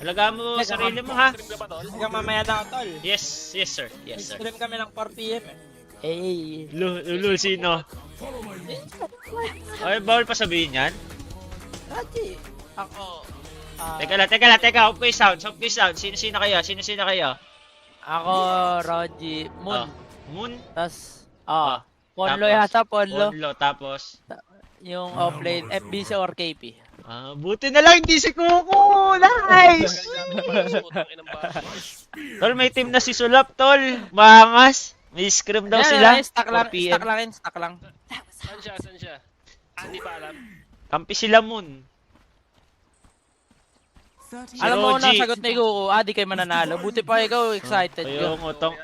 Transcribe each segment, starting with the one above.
Alagaan mo sarili mo, ha? Stream ka ba, tol? Hanggang mamaya na, tol. Yes, yes sir. Yes sir. Stream kami ng 4 PM eh. Eh, Lul, sino? Ay, bawal pa sabihin yan? Raji, ako, Teka lang. Off ko yung sound. Sino kayo? ako, Raji, Moon. Moon? Tas, Ah, Ponlo tapos? yata, Ponlo. Ponlo, tapos? Yung offlane, FBC or KP. Buti na lang, hindi si Kuko! Nice! Tol, may team na si Sulap, tol. Maangas. May scrim daw sila. Stock 4 PM. lang. Saan siya? Hindi pa alam. Kampi sila, Moon. Alam mo Roji. na sagot ni Kuko, di kayo mananalo. Buti pa ikaw, excited Ayun, ka. utong.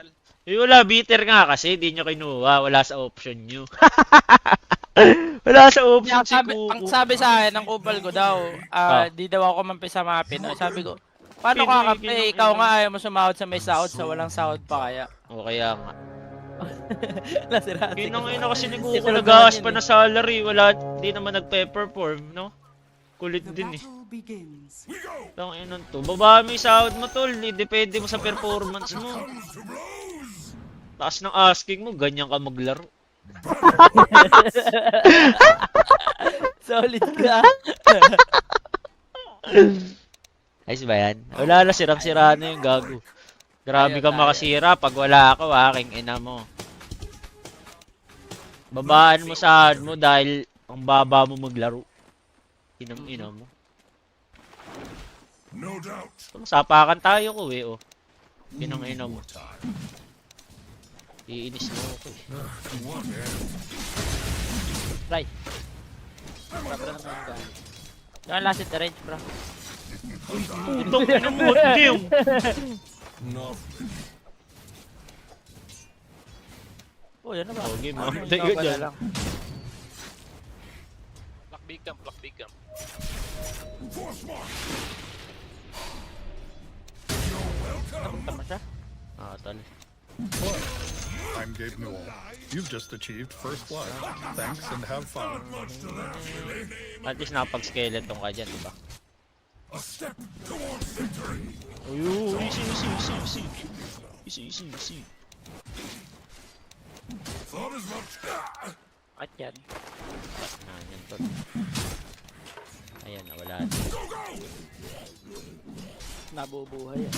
Wala, bitter nga kasi. Di nyo kinuha. Wala sa option nyo. Wala sa option si Kuko. Ang sabi sa akin, ng kupal ko daw, di daw ako kamampi sa mapin. Sabi ko, paano Pinoy, ka kampi? Pinoy, Ikaw Pinoy. nga ayaw mo sumahod sa may sahod, sa walang sahod pa kaya. O kaya nga. Nasirati Kinang-ina kasi ni Kuko, Ito lang nag-aas naman pa yun na salary. Wala, di naman nagpe-perform, no? Kulit din eh. Tangina to. Baba mo yung sahod mo, tol. Depende mo sa performance mo. Taas ng asking mo, ganyan ka maglaro. Solid ka. Ayos ba yan? Wala na, sirang-sira na yung gago. Grabe ka makasira pag wala ako, aking ina mo. Babaan mo sahod mo dahil ang baba mo maglaro. Inam-ina mo. No doubt. Sapakan tayo ko eh, oh. Inang-ina mo. Iinis mo ako eh. Right. Yung last hit the range, bro. Putong ina mo, hindi yung... Oh, yan na ba? Okay, Ano, mamatay ikaw ka ba dyan. na lang? Block big cam. Napunta mo siya? Tol. I'm Gabe Newell. You've just achieved first blood. Thanks and have fun. At least nakapag-skeleton ka dyan, diba? A step towards victory. Ayun, easy. Thought as much. At yan. Yan, tol. Ayan, nawala na. Nabubuhay yan.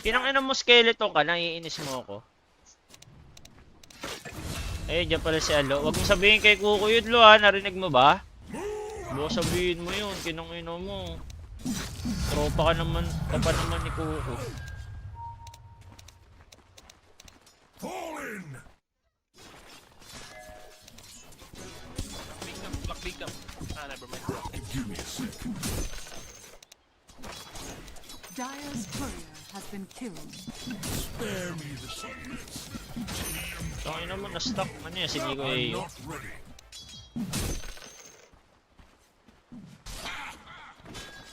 Kinang-ina mo skeleton ka, naiinis mo ako. Ayun, dyan pala si Alo. Huwag mo sabihin kay Kuko yun, Lo, ha? Narinig mo ba? Huwag sabihin mo yun, kinang-ina mo. Tropa ka naman, ka pa naman ni Kuko. Fall in. Block big cam. Never mind. Give me a sec. Dire's courier has been killed. Spare me the secrets. Tangina mo, na-stuck. Ano yan, sinigo I'm eh. not ready.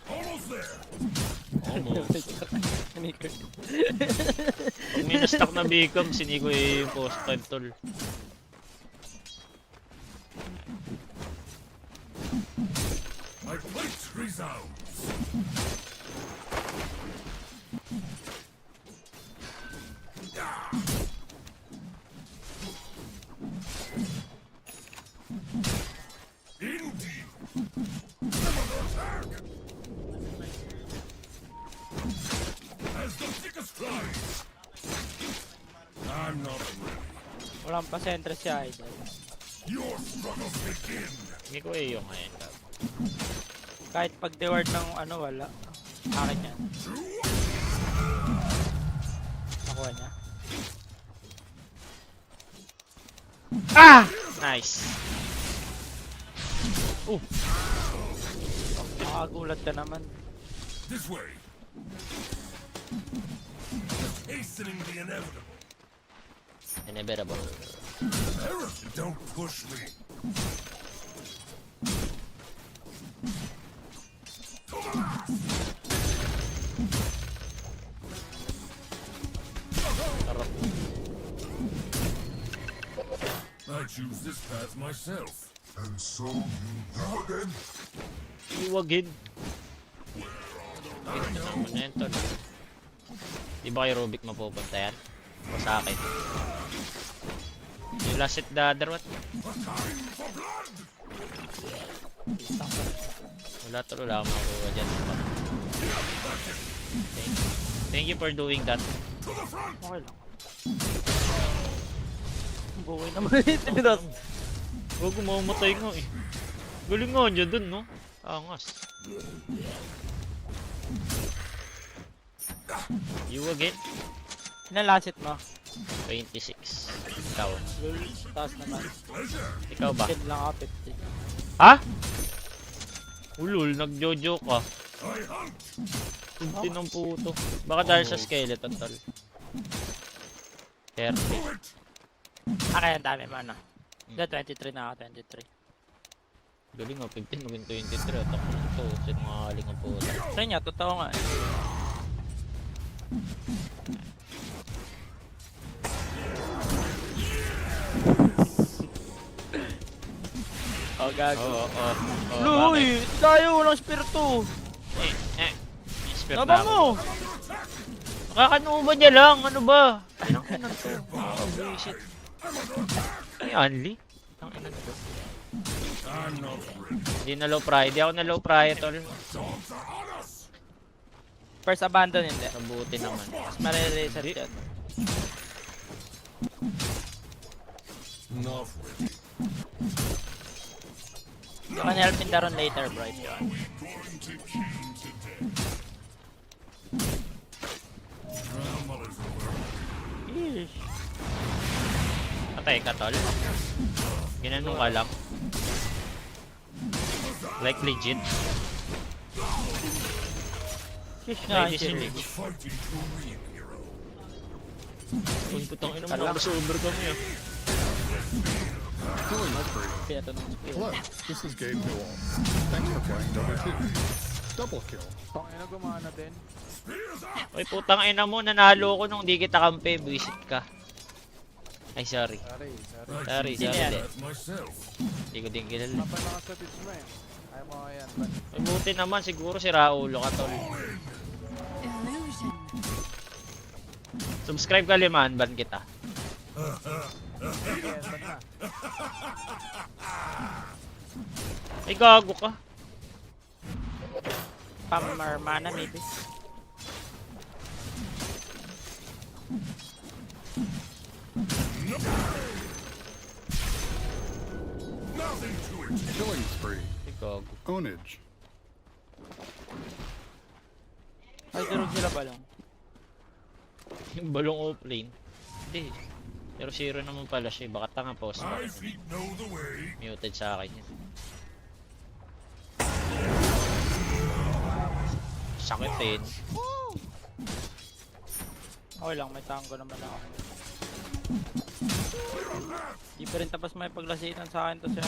Almost there. Almost. Pag may na-stuck na Bicom, sinigo eh yung post 5, tol. My plate resounds. Indeed. Another attack. As the thickest flies. I'm not ready. Walang pasentre siya, idol. Your struggles begin. Sinigo eh yung ngayon. Kahit pag reward ng ano, wala. Akin yan. Nakuha niya. Nice. Nakagulat ka naman. This way. Hastening the inevitable. Inevitable. Don't push me. Tarap. I choose this path myself. And so you go again? Iwagin. Ito naman na yun, tol. Di ba kay Rubik mapupunta yan? O sa akin? Yung last hit the other what? Wala tol, wala akong makuha dyan. Thank you for doing that. Okay lang. Buhay naman ito. Dos. Huwag mamatay nga eh. Galing nga niya dun, no? Angas. You again? Sinalasit mo. 26. Ikaw. Lul, taas naman. Ikaw ba? 10 lang ako, 50. Ha? Ulul, nagjojo ka. Kunti ng puto. Baka dahil sa skeleton, tol. 30. Kaya ang dami mo, ano? Hindi, 23 na ako, 23. Galing nga, 15 maging 23. At ako ito, sinungaling ang puto. Sa inyo, totoo nga eh. Oh, gago. Oo. Luy! Tayo, walang spirito! Expert Naba na ako. mo! Nakakanuba niya lang, ano ba? Anong ina to? Oh, bullshit. Ay, Anli? Ang ina to. Hindi na low pry. Hindi ako na low pry, tol. First abandon hindi. Mabuti naman. Mas marireset Hindi. yun. You can help in the run later, bro, if you want. Yeesh. Patay ka, tol. Ginanong ka lang. Like legit. Yeesh nga, Like this shit. legit. Kung putang ina mo, over kami ah. Killing spree. Pinato ng skill. Hello, this is Gabe Newell. Thanks for playing Dota 2. Double kill. Uy, putang ina mo, nanalo ko nung di kita kampi. Buisit ka. Ay, sorry. Sorry. Sino yan? Hindi ko din kilala. Ay, buti naman, siguro si Raulo ka, tol. Illusion. Subscribe ka, Liman, ban kita. Ay, gago ka. Pamarmana, maybe. Killing spree. Ay, gago. Ownage. Ay, durog sila ba lang? Yung balong offlane. Hindi. Pero zero naman pala siya. Baka tanga post ba? Muted sa akin yun. Sakitin. Okay lang, may tango naman ako. Di pa rin tapos may paglasitan sa akin to siya.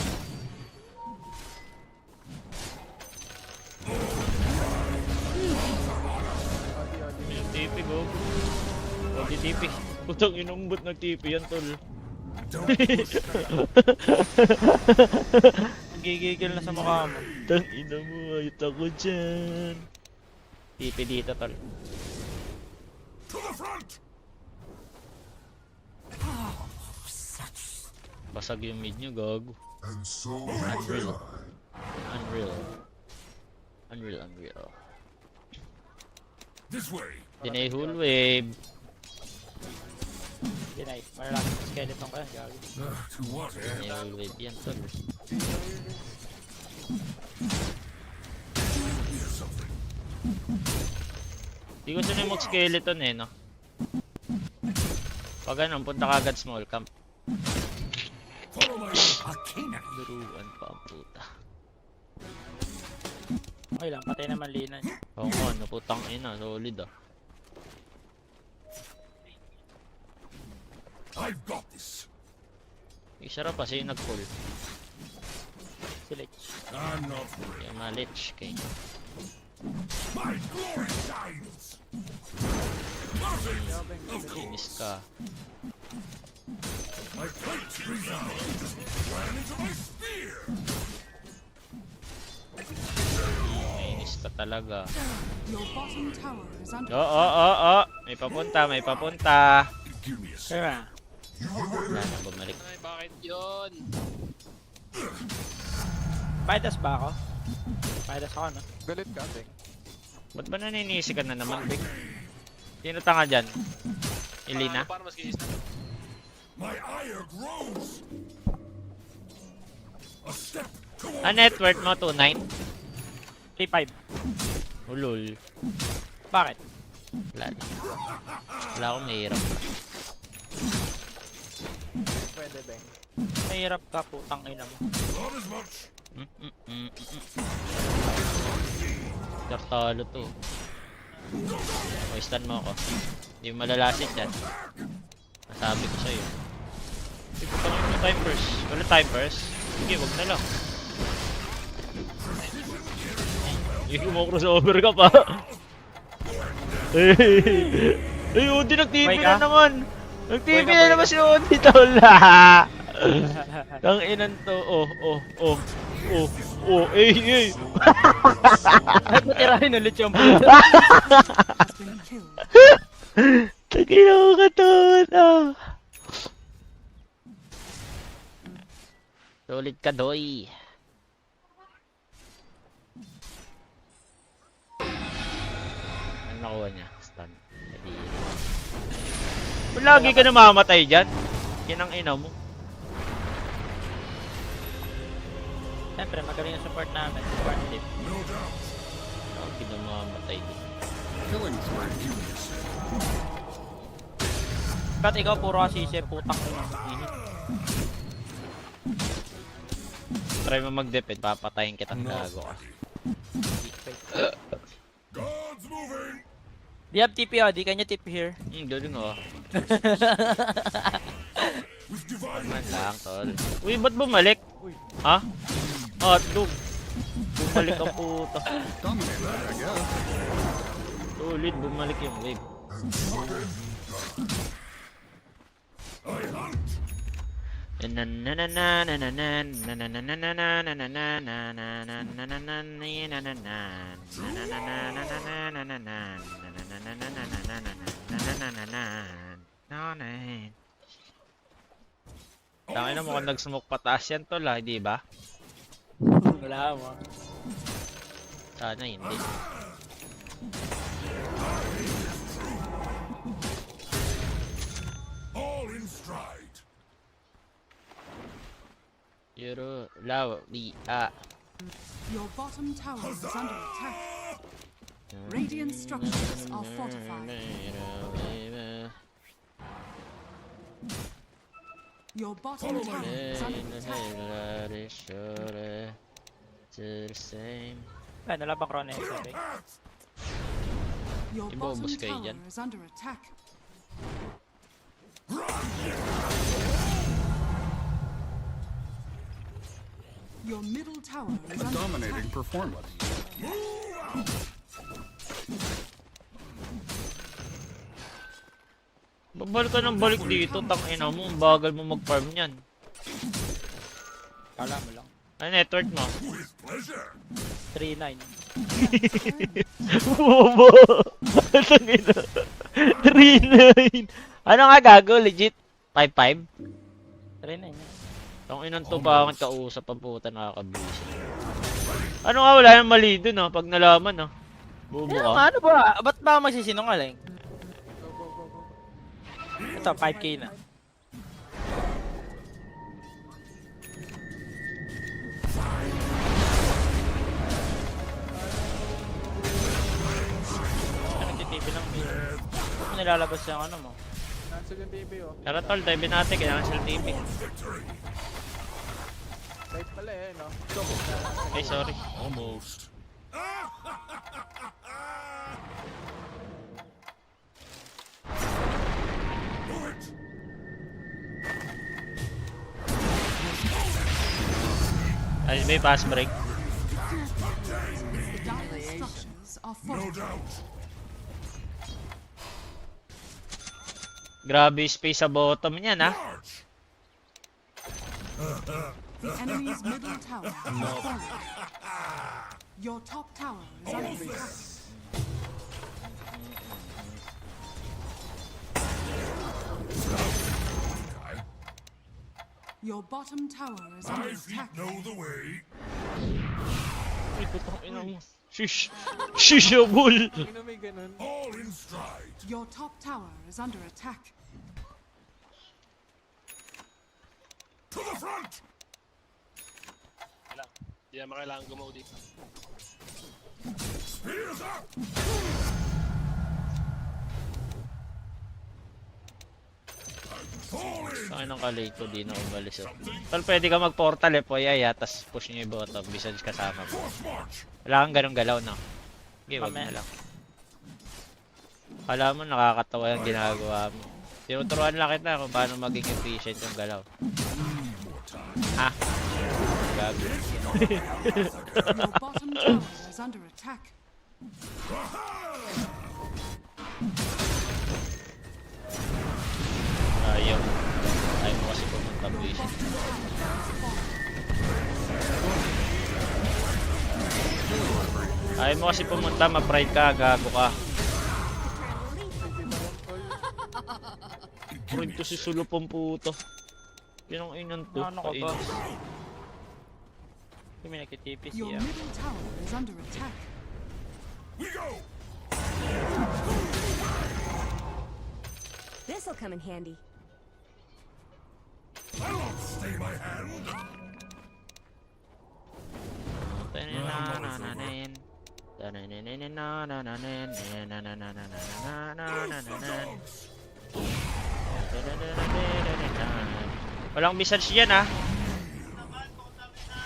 Yung TP go. Huwag di TP. Putang inumbot ng TP yan, tol. Gigigil na sa mukha mo. Tang ina mo, ayot ako dyan. TP dito, tol. Basag yung mid nyo, gago. Unreal. Unreal. Dinay hull wave. Dinay, malalaking skeleton ko yan, gagi. Dinay hull wave yan, tol. Di ko sino yung mag-skeleton eh, no? Pag ganun, punta ka agad small camp. Duruan pa ang puta. Okay lang, patay naman linan. Oo nga, naputang ina, solid ah. Isarap pa siya yung nag-pull. Si Lich. Yung ma-lich kay. Inis ka. ka talaga. Your bottom tower is under May papunta, may papunta. Kaya, Wala na bumalik. Ay, bakit yun? Paidas ba ako? Paidas ako, no? Galit ka, Beng. Ba't ba naninisi ka na naman, Big? Sino tanga dyan? Elina? Paano mas kinis na? Net worth mo, 2.9? 3-5. Ulul. Bakit? Wala na. Wala akong mahirap. Pwede, Beng. Mahirap ka, putang ina mo. Tartalo to. Wastan mo ako. Hindi mo malalasit yan. Nasabi ko sa'yo. Hindi ko pang yung time first. Wala time first. Sige, wag na lang. Hindi ko mo crossover ka pa. Ay, Odi, nag-TV Wait, na ah. naman. Nag-TV Wait, na wait. naman si Odi, tawla. Tang inan to. Eh. Ay, matirahin ulit yung puto. has been killed. Taginaw ka to. Solid ka, doy. Ano nakuha niya? Stun. Lagi ka namamatay dyan. Yan ang ina mo. Siyempre, magaling yung support namin. Support team. Lagi ka namamatay dyan. Killing spree. Ba't ikaw puro asisi, putang ina mo. Try mo mag-defend, papatayin kitang gago ka. Di have TP, oh. Di kanya TP here. Galing oh. Man lang, tol. Uy, ba't bumalik? Ha? Hotdog. Bumalik ang puta. Dominated, I guess. Solid, bumalik yung wave. Tangina mo kung nag-smoke pataas yan tol ha, di ba? Wala mo. Sana hindi. Yuro, law, li, Your bottom tower is under attack. Radiant structures are fortified. Your bottom tower is under attack. Ay, nalabang Krone, sabi. Your Iba, bottom ubos kayo tower dyan. is under attack. Your middle tower is A under dominating attack. performance. Babalik ka ng balik dito, tangina mo, ang bagal mo mag-farm niyan. Kala mo lang. Ano network mo? 3-9. Bobo! Tangina. 3-9. Ano nga gago, legit? 5-5? 3-9. Tang inang to pa akong kausap ang puta nakakabisi. Ano nga wala yung mali dun ah, pag nalaman ah. Bobo Ano, ka. ano ba? Ba't ba magsisinungaling? Ito, 5k na. Ano nagtitipid lang? Ano nilalabas yung ano mo? Cancel yung TV, oh. Tara tol, dive natin, kailangan sila TV. Right pala eh, no? Ay, sorry. Almost. Ay, may pass break. The dire structures are fortified. Grabe yung space sa bottom niyan ah. The enemy's middle tower has fallen. Your top tower is under attack. Your bottom tower is under attack. Ay, putang ina mo. Shish! Shishable! Sino may ganun? Your top tower is under attack. Hindi naman kailangan gumaw dito. Saan ng kalate ko, di na umalis oh. Tol, pwede ka mag-portal eh, poyaya, tas push nyo yung bottom, besides kasama mo. Wala kang ganong galaw na. Okay, wag na lang. Kala mo nakakatawa yung ginagawa mo. Tinuturuan lang kita kung paano maging efficient yung galaw. Ha? Gabi. Your bottom tower is under attack. Ayaw. Ayaw mo kasi pumunta Your vision. bottom tower has fallen. Ayaw mo kasi pumunta, ma-pride ka, gago ka. Pride to si Sulupong puto. Yun ang inan to. Ano ka ba? Kainis. Kami nagki-TP Your siya. middle tower is under attack. This'll come in handy. Walang visage yan ah.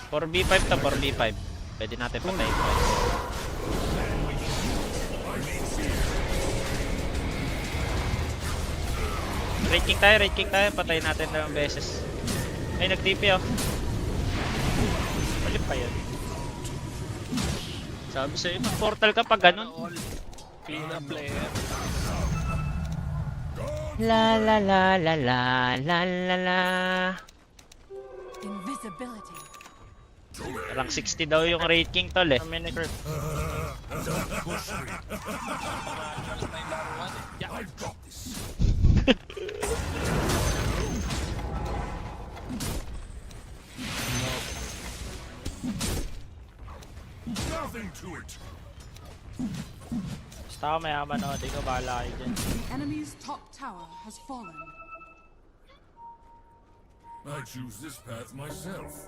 4v5 to, 4v5. Pwede natin patayin to. Raid king tayo, patayin natin dalawang beses. Ay, nag-TP oh. Malip pa yun. Sabi sa'yo, mag-portal ka pag ganun. All clean up player. La la la la la la la la. Invisibility. Rank 60 daw yung raid king tol eh. Kami nag-curve. Basta ako mayaman o, di ko bahala kayo dyan. The enemy's top tower has fallen. I choose this path myself.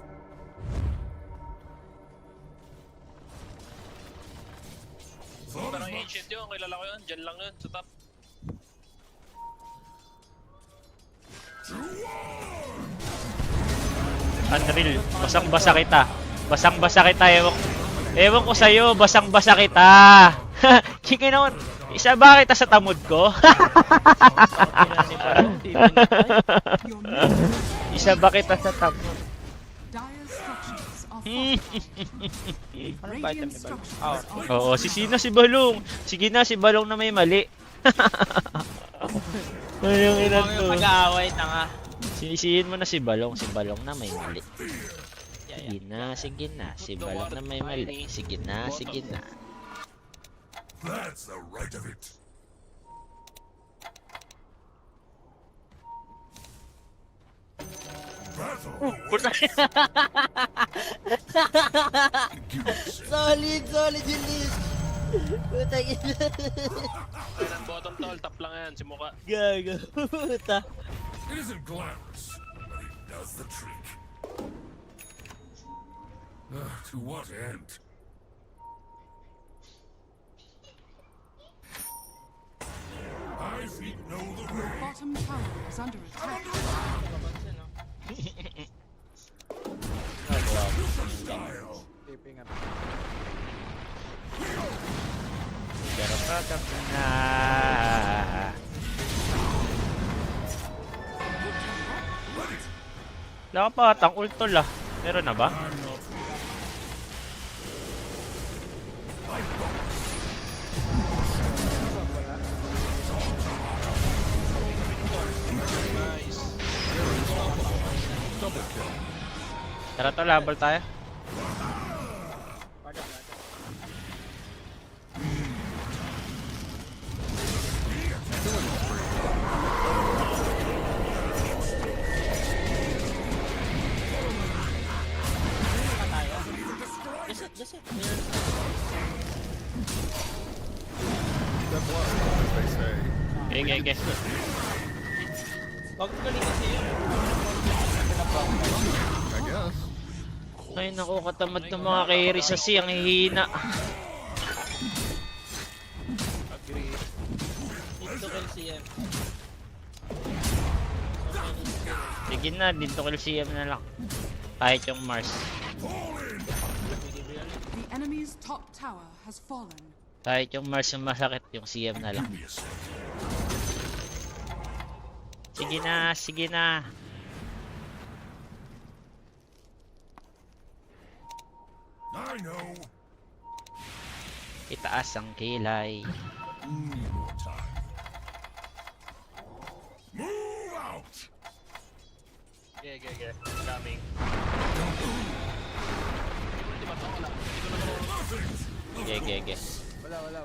Parang ancient yun, kilala ko yun. Diyan lang yun, sa top. Unreal, basang-basa kita. Basang-basa kita, ewan ko sa'yo, basang-basa kita. Chicken out. Isa ba kita sa tamod ko? Your middle Isa ba kita sa tamod? dire structures are falling. Ano ba item Radiant ni Balong? structures Ah, are Oo, sisina si Balong. Sige na, si Balong na may mali. Ano yung ilan Huwag to? yung mag-aaway, tanga. Sinisihin mo na si Balong na may mali. Yeah. Sige na, si Balong na may mali. Sige na. That's the right of it. Solid yung list. Putang ina. Ayun ang bottom tol, top lang yan, si Muka. Gago. Puta. It isn't glamorous, but it does the trick. To what end? My feet know the way. Your bottom tower is under attack. Taping ano. Pero kakap na. Wala ka pa atang ultol ah. Meron na ba? Tara to, labal tayo. That was, as they say. Okay. Wag galing kasi yun. I guess. Ay naku, katamad ng mga carry sa C, ang hihina. Agree. Dito kill CM. Sige na, dito kill CM na lang. Kahit yung Mars. The enemy's top tower has fallen. Kahit yung Mars yung masakit, yung CM na lang. Sige na. I know. Itaas ang kilay. More time. Move out. Yeah. Coming. Di ba ito? Wala. Hindi ko na marunong. Ge. Wala.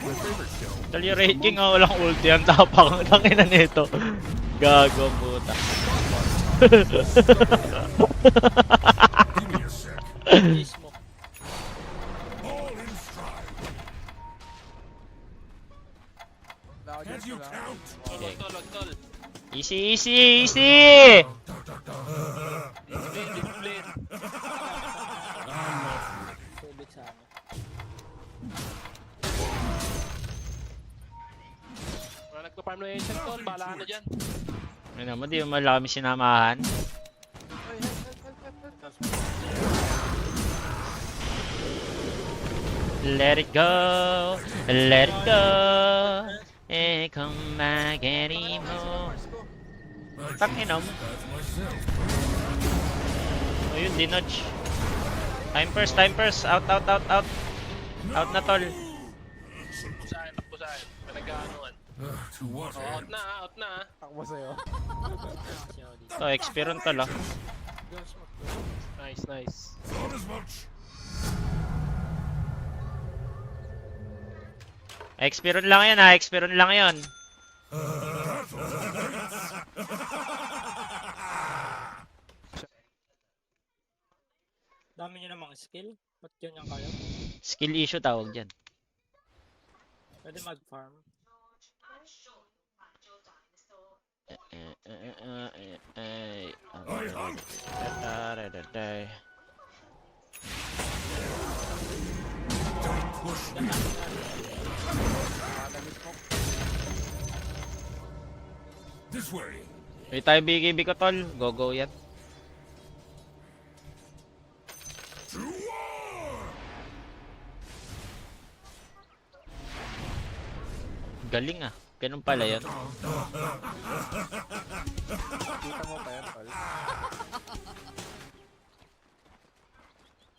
My favorite skill. Tol yung Raid King walang ulti ang tapang. Tangina nito. Gago ang puta. Give me a sec. Mismo. All in stride. Can Can you count? Tol. Easy! Discipline. Tubig sa amin. Wala nagpa-farm na ancient tol. Bahala ka na dyan. Ano mo, di mo malaki kami sinamahan. Let it go. Come back anymore. Tangina mo. Ayun, dinodge. Time first. Out. Out na tol. Takbo sa akin. Pinag-aanuan. To what Oh, end? out na. Takbo sa'yo. Kasi ako dito. To, experience tol ah. Nice. Thought as much. Experience lang yan ha, experience lang yun. Dami nyo namang skill. Ba't yun yung kaya? Skill issue tawag dyan. Pwede mag-farm. This way. May tayo BKB ko tol, go yan. To war. Galing ah, ganun pala yun. Kita mo pa yan, tol.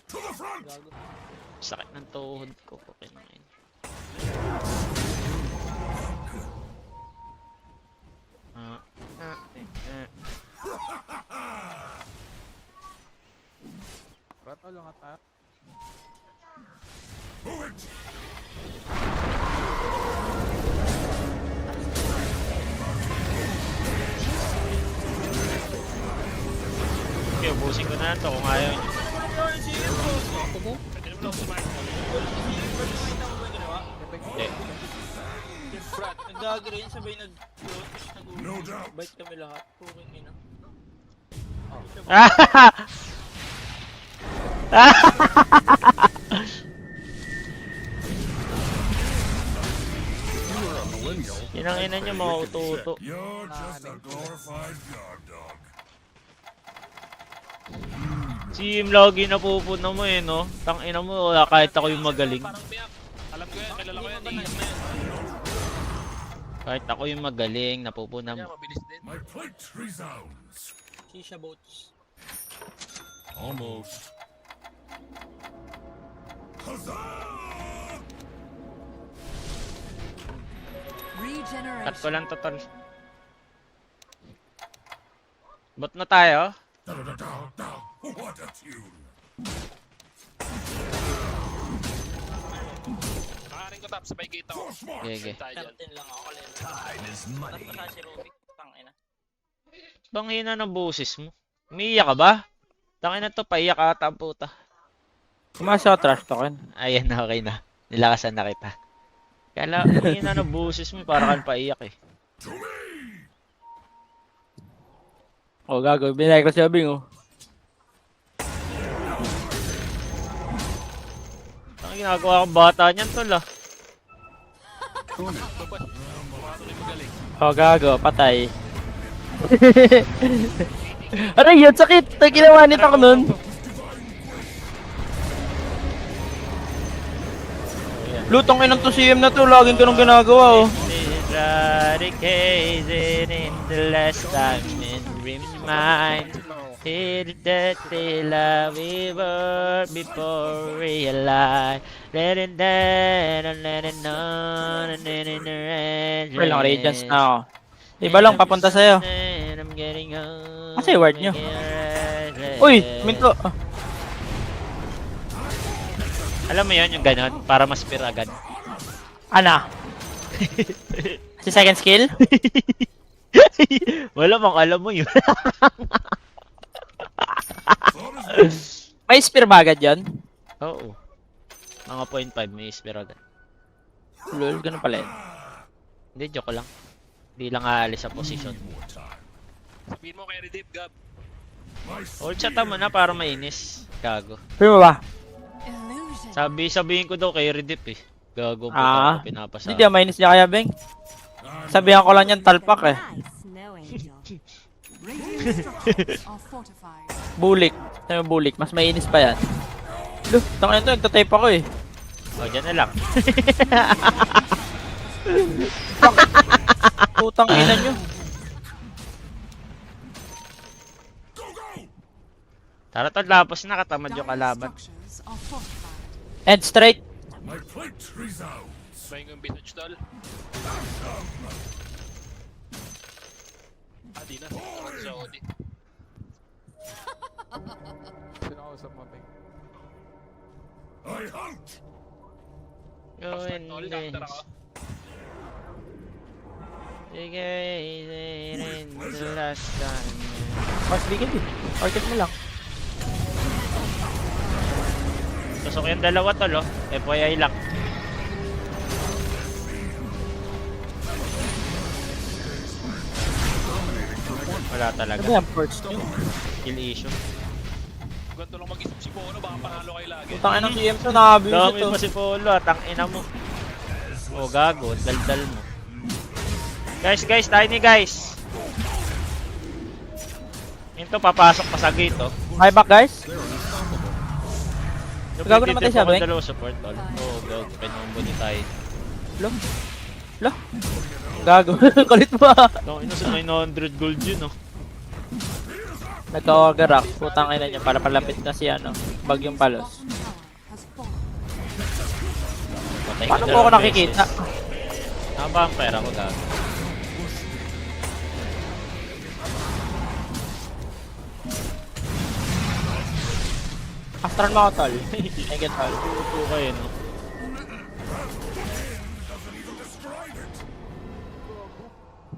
To the front. Gago. Sakit ng tuhod ko. Okay na yun. Rato lang ata. Move it. Okay, ubusin ko na ito kung ayaw nyo. Pwede naman ako sumahin. Hindi. Brad, nag-agree yun, sabay nag-float, No doubt. nag-bite kami lahat. Puking ina. You were a millennial. Yan ang ina nyo, mga uto-uto. You're just a glorified guard dog. Si Im lagi napupuna mo eh, no? Tangina mo, wala kahit ako yung magaling. Parang biyak. Alam ko yan. Kilala ko yan. Iyak na yan. Kahit ako yung magaling, napupuna Kaya mo. mabilis din. My plate resounds. Shisha boats. Almost. Huzzah! Cut ko lang to tol. Bot na tayo. Da-da-da-da-da. What a tune. Nakaring ko top. Sabay kita ko. Force march. Okay. Tayo dyan. Captain lang ako. Time is money. Tapos na si Rubik. Tangina. Bang hina ng boses mo? Umiiyak ka ba? Tangina to, paiyak ata ang puta. Pumasok ako trash token. Ayan, okay na. Nilakasan na kita. Kala, yun ano, buses mo, para kang paiyak eh. Oh, gago. Binay ko si Abing, oh. Ang ginagawa kong bata niyan, tol ah. Oh, gago. Patay. Aray, yun, sakit. Ito ginawa nito ko nun. Lutong inang to CM na to. Laging ganun ginagawa, oh. Eradicated in the last time and remind it that the love we were before realize. Let it down and let it know and let it rest. Well, lang, radiance na ako. Iba lang, papunta sa'yo. I'm getting old. Kasi ward nyo. Uy, minto. Alam mo yun, yung ganon, para ma-spear agad. Ana? Si second skill? Wala mang alam mo yun. May spear ba agad yun? Oo. Mga 0.5 may spear agad. Lol, ganun pala yun. Hindi, joke lang. Hindi lang aalis sa position. Sabihin mo kay Redip, Gab. Hold shot mo na para mainis. Gago. Pwede mo ba? Illusion. Sabihin ko daw kay Redip eh. Gago po Ah, ako pinapasa. Hindi, minus niya kaya, Beng. Sabihan ko lang yan, talpak eh. Radiant structures are fortified. Bulik. Sabi mo bulik, mas mainis pa yan. Loh, tangin ito, nagtatype ako eh. O, dyan na lang. Putang ina nyo. Tara tol, tapos na katamad yung Dire kalaban. structures are fortified. End straight. My plate resounds. Bring yung vintage doll. Di na. Ako sa OD. Sino ako sa maping? I hunt. Going Tol, counter ako. in the last time. Mas bigyan eh. Orchid mo lang. Tusok yung dalawa tol oh. FYI lang. Wala talaga. Ano yan, first nyo? Kill issue. Ganito lang mag-isip si Bono, baka panalo kayo lagi. Putang ina ng CM to, nakabili Dami ito. mo si Polo at ang ina mo. O gago, daldal mo. Guys, tayo ni guys. Ito papasok pa sa gate oh. Hi back guys. Yung Gago pwede namatay din siya, po Beng? dalawa support tol. Oo, gago, pinombo ni tayo. Lo. Gago. Kulit mo ah. No, ino sa 900 gold yun oh. Nagka-overrock. Putang ina niya para palapit na si ano. Bagyong palos. Bottom tower has fallen. Patay Paano ka mo ako dalawang nakikita? beses. Tama ba ang pera ko gago? Astral mo ako tol. Thank you tol. Puto kayo no.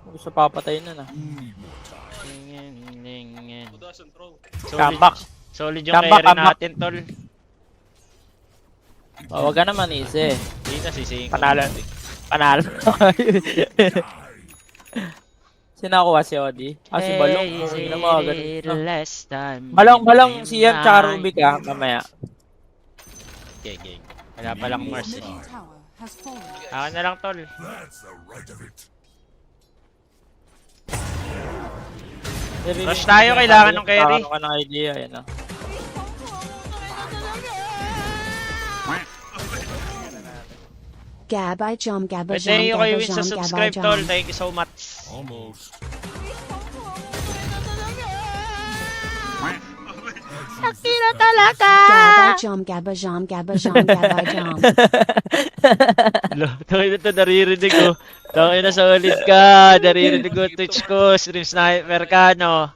Gusto papatayin na na. Doesn't throw. Comeback. Solid yung Comeback, carry comeback. natin tol. Oh, wag ka naman easy. Dito sisingin ko. Panalo. Panalo. Sinakuha si Odi. Ah, si Balong. Hindi na mga ganun. Balong, si Ian tsaka Ruby ka. Mamaya. Okay. Wala palang Mars eh. Middle tower has fallen. Akin na lang tol. That's the right of it. Rush tayo, kailangan ng carry. Kailangan ka ng idea. Yan ah. Gab, I jump, Gab, I But thank you jump, kayo Gab, I win sa jump, Gab, I subscribe tol. jump. Thank you so much. Almost. Gab, I jump, Gab, I jump, Gab, I jump, Gab, I jump. Tangin na to, naririnig ko. Tangin na solid ka. Naririnig ko Twitch ko. Stream sniper ka, no?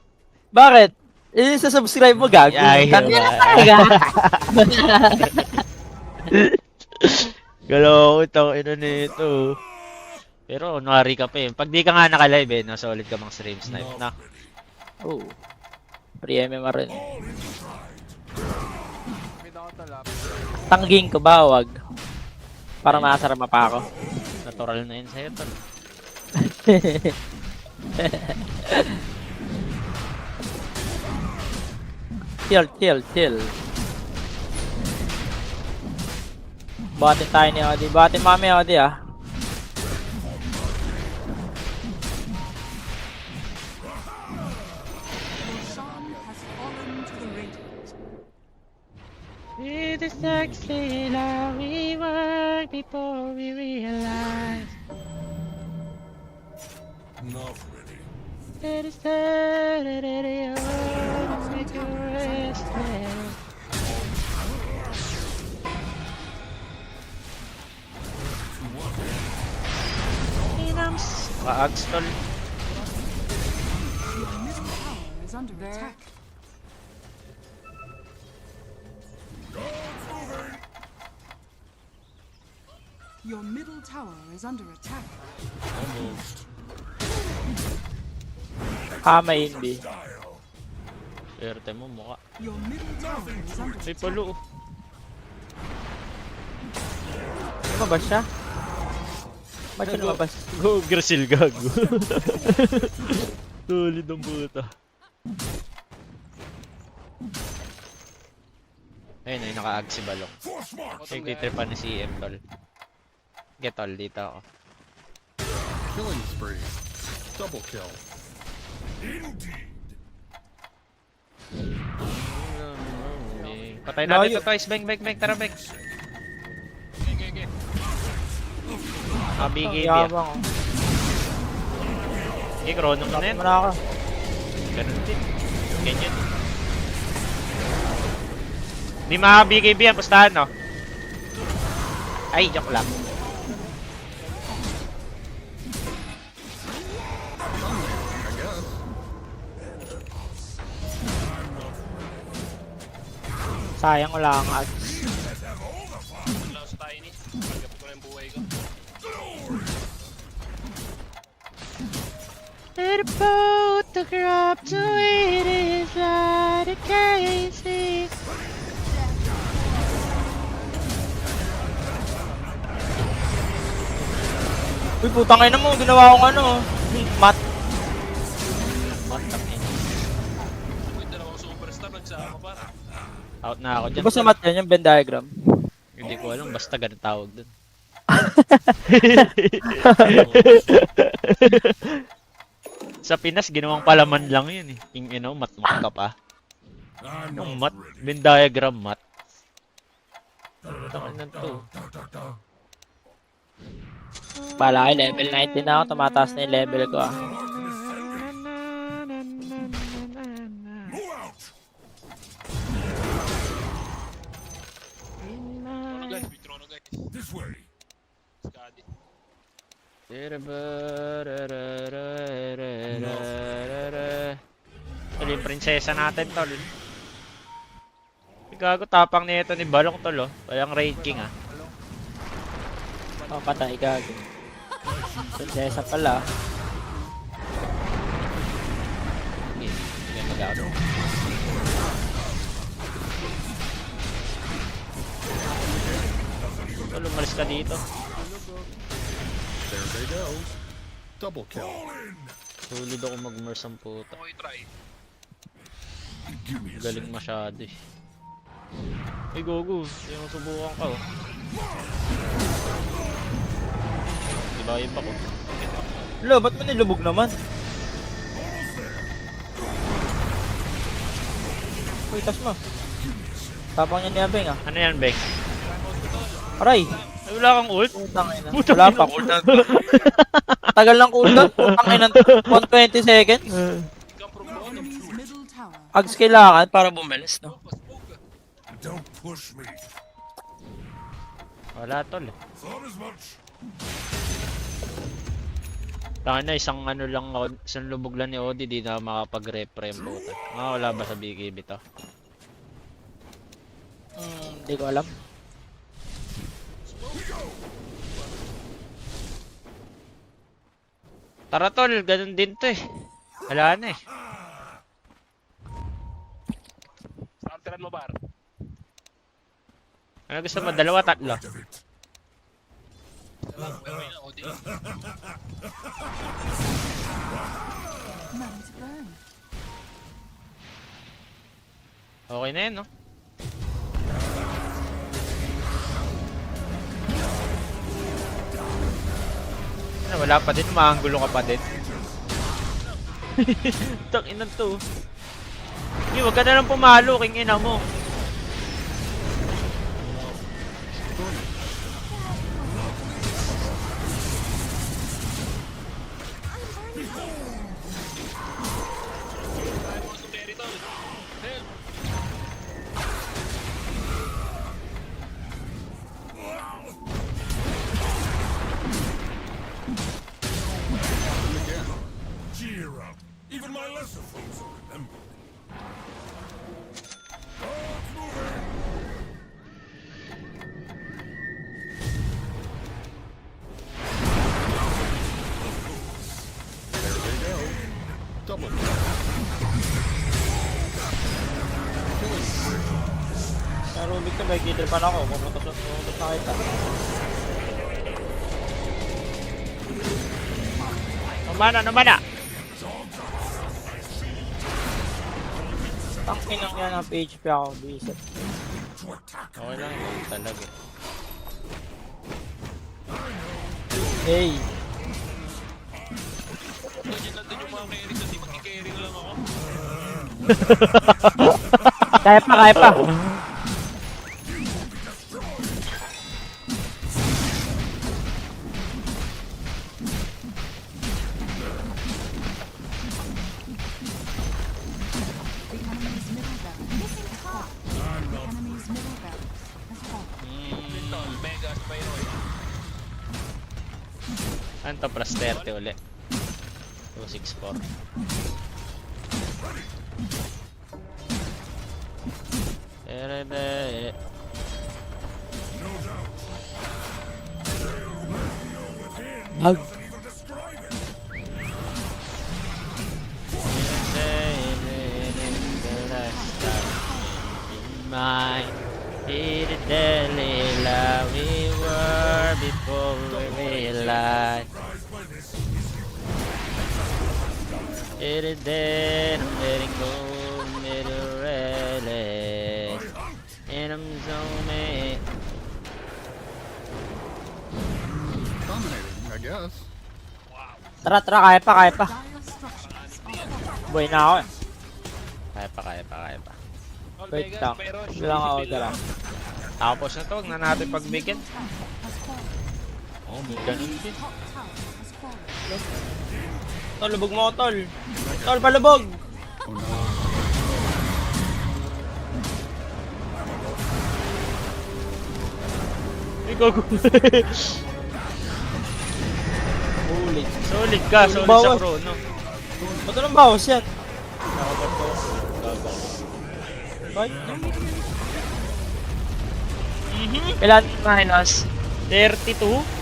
Bakit? Eh, sa subscribe mo, gago. Ay, Tangina diba? talaga. Galaw ko, tangin na nito. Pero, nari ka pa eh. Pag di ka nga naka-live eh, no? Solid ka mang stream snipe na. Oh. Pre-MMR rin. Mid ako tol malapit. Tangging ko ba? Wag. Para makasarama pa ako. Natural na yun sa'yo, tol. Chill. Batin tayo ni Odi. Batin mami Odi ah. Roshan has fallen to the Radiant. It is exactly like we were before we realized. Not ready. It is Saturday, oh, make you restless. Ka-ags, tol. Your middle tower is under attack. Your middle tower is under attack. Hama Inbi. Swerte mo, mukha. Your middle tower is under May attack. palo. Lumabas siya? Ba't siya lumabas? Go, Grasil, gago. Tulid ang buta. Ayun, ay naka-ag si Balong. Force march. Nagtitripan ni CM, tol. Get tol, dito ako. Killing spree. Double kill. Indeed. Patay natin Layo. to, guys. Bang. Tara, bang. Okay. Bigay Ang biya. yabang oh. Okay, chrono mo na yan. Muna ako. Ganun din. Ganyan. Di makabigay biya, pustahan, no? Ay, joke lang. I guess. Sayang wala kang ag. Wala sa tayo ni. Pagkapit ko na yung buhay ko. Let a boat to grab to it is like a crazy. Uy, putang ina mo. Ginawa kong ano. Mat. Uy, dalawang superstar nagsama pa. Out na ako Di dyan. ba sa mat yan yung Venn diagram? Hindi ko alam, basta ganun tawag dun. Sa Pinas, ginawang palaman lang yun eh. Yung mat ka pa. I'm Yung not mat, ready. Venn diagram mat. Tangan na to. Bala kayo, level 19 na ako. Tumataas na yung level ko ah. Move out. Trono guys, may trono guys. This way. Skadi. Tol, yung prinsesa natin, tol. Gago, tapang nito ni Balong, tol, oh. Walang raid king, ah. Oh, patay ka. Prinsesa pala. Hindi mag-out. Tol, umalis ka dito. There they go. Double kill. Sulid ako mag-merge ang puta. Okay, try. Give me a Galing masyado eh. Ay, gogo. Yung subukan ka, oh. Diba yung pa ko? Lo, ba't mo nilubog naman? Uy, tas mo. Tapang niya ni Abeng ah. Ano yan, Beng? Aray! Ay, wala kang ult? Putang ina. Putang Wala ina. pa. Tagal ng cooldown. Putang ina. 120 seconds. Ikaw from Your bottom. enemy's middle tower. Ags kailangan para bumalis, no? Don't push me. Wala, tol. Thought as much. Taka na, isang ano lang, isang lubog lang ni Odi, di na makapag-repre yung puta. Wala ba sa BKB to? Hindi ko alam. Tara, tol, ganun din to eh. Wala na eh. Alteran mo, bar. Ano gusto mo? Dalawa, tatlo? Pero yun, Odin. Ready to burn. Okay na yan, no? Ano, wala pa din. Maanggulo ka pa din. Takinan to. Hindi, wag ka na lang pumalo. King ina mo. Cheer up. Even my lesser foes will remember. Guards moving. There they go. Double. Sa Rubik to, may kill pa na ako. Pumunta na kita. Numana. Tangkin lang yan ang PHP ako. Bisit. Okay lang yun talaga. Hey! Ganyan lang din yung mga carry, so di mag-carry na lang ako. Kaya pa! The enemy's middle barracks. Missing top. The enemy's middle barracks has fallen. Tol, Mega, Spyro eh. Ano to? Plus 30 uli. 264. Erede. Mag! Mine. Be the deadly love we were before we realized. It is dead, I'm letting go, middle relic. And I'm zooming. Dominating, I guess. Tara, kaya pa. Dire structures are falling. Buhay na ako eh. Kaya pa. Tol, Wait Mega, lang. Spyro, Hindi lang ako Shield tara. Tapos na to, wag na natin pagbigyan. Tower has fallen. Oh, may ganun din. Top tower has fallen. Tol, lubog mo ako, tol. Tol, palubog! Oh no. Ikaw Ulit. Solid ka, solid sa Bawas. chrono. Ba't anong bawas yan? Bakit? Kailan minus? 32?